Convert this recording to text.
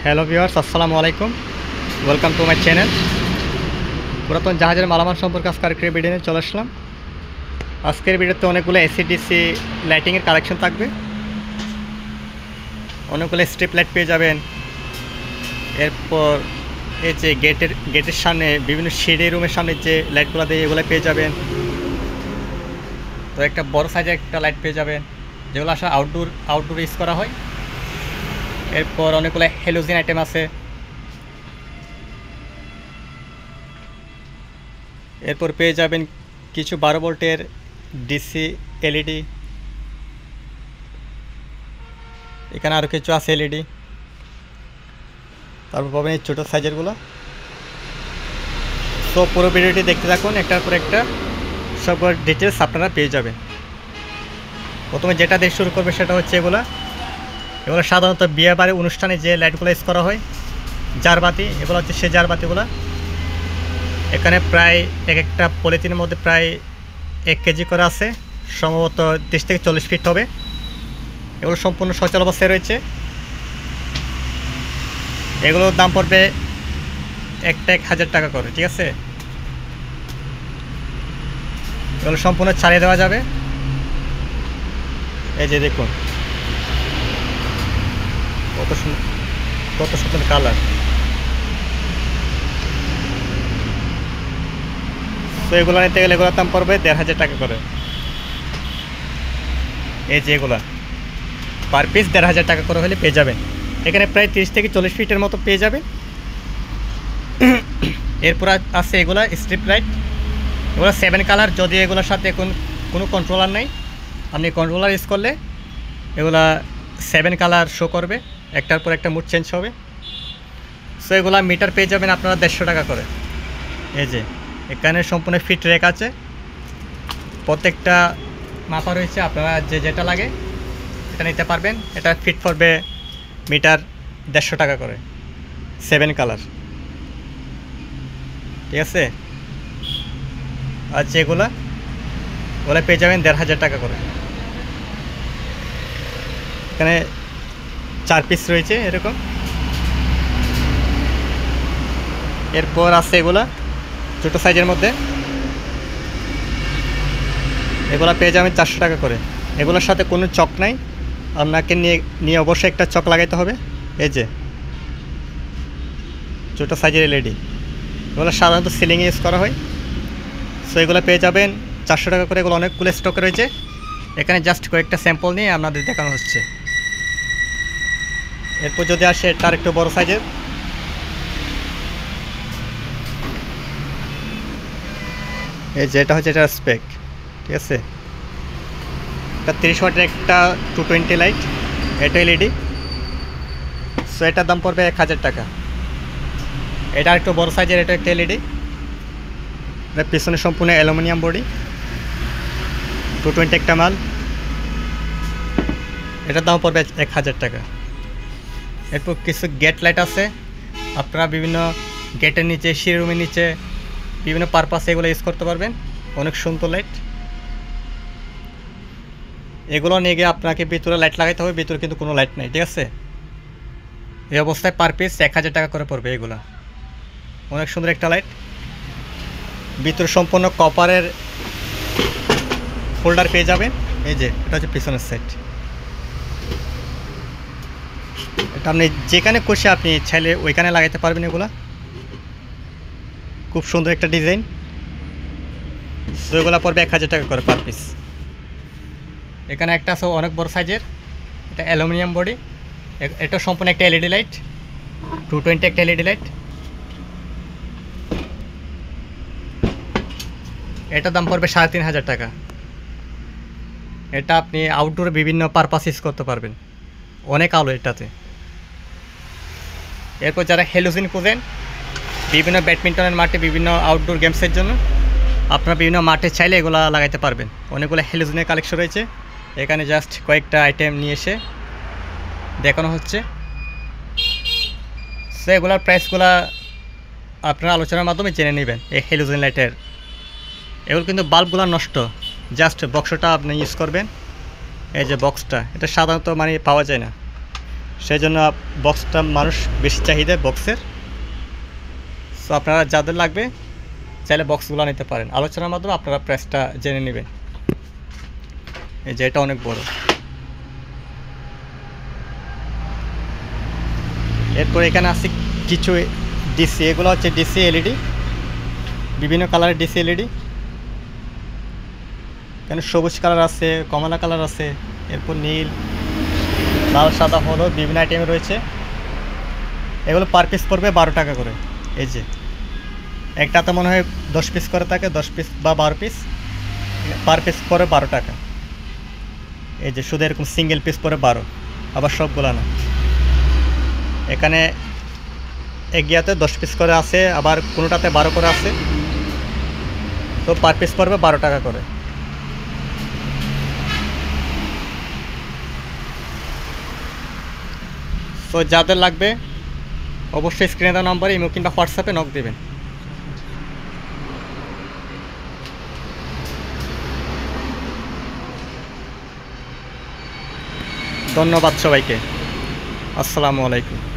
Hello viewers, আসসালামু আলাইকুম। Welcome to my channel. পুরাতন জাহাজের মালামাল সম্পর্কে আজকে আরেকটি ভিডিও নিয়ে চলে আসলাম। আজকের ভিডিওতে অনেকগুলো এসিডিসি লাইটিংয়ের কালেকশন থাকবে। অনেকগুলো স্ট্রিপ লাইট পেয়ে যাবেন। এরপর এই যে গেটের সামনে বিভিন্ন সিঁড়ি রুমের সামনে যে লাইটগুলো দেয় এগুলো পেয়ে যাবেন। তো একটা বড় সাইজের একটা লাইট পেয়ে যাবেন, যেগুলো আসলে আউটডোর ইউজ করা হয়। এরপর অনেকগুলো হ্যালোজেন আইটেম আছে। এরপর পেয়ে যাবেন কিছু 12 ভোল্টের ডিসি এলইডি। এখানে আরও কিছু আছে এলইডি। তারপর পাবেন এই ছোটো সাইজেরগুলো। তো পুরো ভিডিওটি দেখতে থাকুন, একটার পর একটা সব ডিটেলস আপনারা পেয়ে যাবেন। প্রথমে যেটা দিয়ে শুরু করবে সেটা হচ্ছে এগুলো সাধারণত বিয়ে বাড়ি অনুষ্ঠানে যে লাইটগুলো ইউজ করা হয়, জারবাতি। এগুলো হচ্ছে সেই জারবাতিগুলো। এখানে প্রায় একটা পলিথিনের মধ্যে প্রায় 1 কেজি করে আছে, সম্ভবত 30 থেকে 40 ফিট হবে। এগুলো সম্পূর্ণ সচল অবস্থায় রয়েছে। এগুলোর দাম পড়বে একটা 1000 টাকা করে, ঠিক আছে। এগুলো সম্পূর্ণ ছাড়িয়ে দেওয়া যাবে। এই যে দেখুন কত সুন্দর কালার। তো এগুলো নিতে গেলে এগুলোর দাম পড়বে 1500 টাকা করে। এই যে এগুলো পার পিস 1500 টাকা করে হলে পেয়ে যাবেন। এখানে প্রায় 30 থেকে 40 ফিটের মতো পেয়ে যাবেন। এরপর আছে এগুলো স্ট্রিপ লাইট। এগুলো 7 কালার। যদি এগুলোর সাথে কোনো কন্ট্রোলার নেই, আপনি কন্ট্রোলার ইউজ করলে এগুলা 7 কালার শো করবে, একটার পর একটা মুড চেঞ্জ হবে। সো এগুলা মিটার পেয়ে যাবেন আপনারা 150 টাকা করে। এই যে এখানে সম্পূর্ণ ফিট রেক আছে, প্রত্যেকটা মাপা রয়েছে। আপনারা যেটা লাগে এটা নিতে পারবেন। এটা ফিট পড়বে মিটার 150 টাকা করে, 7 কালার, ঠিক আছে। আর যেগুলো ওগুলো পেয়ে যাবেন 1500 টাকা করে। এখানে 4 পিস রয়েছে এরকম। এরপর আছে এগুলা ছোটো সাইজের মধ্যে। এগুলো পেয়ে যাবেন 400 টাকা করে। এগুলোর সাথে কোনো চক নাই, আপনাকে নিয়ে অবশ্যই একটা চক লাগাইতে হবে। এই যে ছোটো সাইজের এলইডি, এগুলো সাধারণত সিলিংয়ে ইউজ করা হয়। সো এগুলো পেয়ে যাবেন 400 টাকা করে। এগুলো অনেকগুলো স্টক রয়েছে। এখানে জাস্ট কয়েকটা স্যাম্পল নিয়ে আপনাদের দেখানো হচ্ছে। এরপর যদি আসে তার একটু বড় সাইজের, এই যে এটা হচ্ছে এটা স্পেক, ঠিক আছে। এটা 30 ওয়াটের একটা 220 লাইট, এটা এলইডি। সো এটার দাম পড়বে 1000 টাকা। এটা একটু বড় সাইজের, এটা একটা এলইডি। এটা পিছনে সম্পূর্ণ অ্যালুমিনিয়াম বডি, 220 একটা মাল। এটার দাম পড়বে 1000 টাকা। এরপর কিছু গেট লাইট আছে। আপনারা বিভিন্ন গেটের নিচে, সিঁড়ি রুমের নিচে বিভিন্ন পারপাসে এগুলো ইউজ করতে পারবেন। অনেক সুন্দর লাইট। এগুলো নিয়ে গিয়ে আপনাকে ভিতরে লাইট লাগাইতে হবে, ভিতরে কিন্তু কোনো লাইট নেই, ঠিক আছে। এই অবস্থায় পার পিস 1000 টাকা করে পড়বে। এগুলো অনেক সুন্দর একটা লাইট। ভিতরে সম্পূর্ণ কপারের হোল্ডার পেয়ে যাবেন। এই যে এটা হচ্ছে পিছনের সাইড। এটা আপনি যেখানে খুশি আপনি চাইলে ওইখানে লাগাইতে পারবেন। এগুলা খুব সুন্দর একটা ডিজাইন। তো এগুলো পড়বে 1000 টাকা করে পার পিস। এখানে একটা আছে অনেক বড় সাইজের, এটা অ্যালুমিনিয়াম বডি। এটা সম্পূর্ণ একটা এলইডি লাইট, 220 একটা এলইডি লাইট। এটার দাম পড়বে 3500 টাকা। এটা আপনি আউটডোরে বিভিন্ন পারপাস ইউজ করতে পারবেন, অনেক আলো এটাতে। এরপর যারা হ্যালোজেন খুঁজেন বিভিন্ন ব্যাডমিন্টনের মাঠে, বিভিন্ন আউটডোর গেমসের জন্য, আপনারা বিভিন্ন মাঠে চাইলে এগুলো লাগাইতে পারবেন। অনেকগুলো হ্যালোজেনের কালেকশন রয়েছে। এখানে জাস্ট কয়েকটা আইটেম নিয়ে এসে দেখানো হচ্ছে। সো এগুলোর প্রাইসগুলো আপনারা আলোচনার মাধ্যমে জেনে নেবেন। এই হ্যালোজেন লাইটের এগুলো কিন্তু বাল্বগুলো নষ্ট, জাস্ট বক্সটা আপনি ইউজ করবেন। এই যে বক্সটা, এটা সাধারণত মানে পাওয়া যায় না। সেই জন্য বক্সটা মানুষ বেশি চাহিদা বক্সের। সো আপনারা যাদের লাগবে চাইলে বক্সগুলো নিতে পারেন, আলোচনার মাধ্যমে আপনারা প্রাইসটা জেনে নেবেন। এই যে এটা অনেক বড়। এরপর এখানে আছে কিছু ডিসি, এগুলো হচ্ছে ডিসি এলইডি, বিভিন্ন কালারের ডিসি এলইডি। এখানে সবুজ কালার আছে, কমলা কালার আছে, এরপর নীল, লাল, সাদা, হলুদ বিভিন্ন আইটেম রয়েছে। এগুলো পার পিস পড়বে 12 টাকা করে। এই যে একটাতে মনে হয় 10 পিস করে থাকে, 10 পিস বা 12 পিস, পার পিস পড়ে 12 টাকা। এই যে শুধু এরকম সিঙ্গেল পিস পড়ে 12, আবার সবগুলো না। এখানে এগিয়াতে 10 পিস করে আছে, আবার কোনোটাতে 12 করে আছে। তো পার পিস পড়বে 12 টাকা করে। তো যাদের লাগবে অবশ্যই স্ক্রিনে দেওয়া নম্বরে ইমো কিংবা হোয়াটসঅ্যাপে নক দেবেন। ধন্যবাদ সবাইকে। আসসালামু আলাইকুম।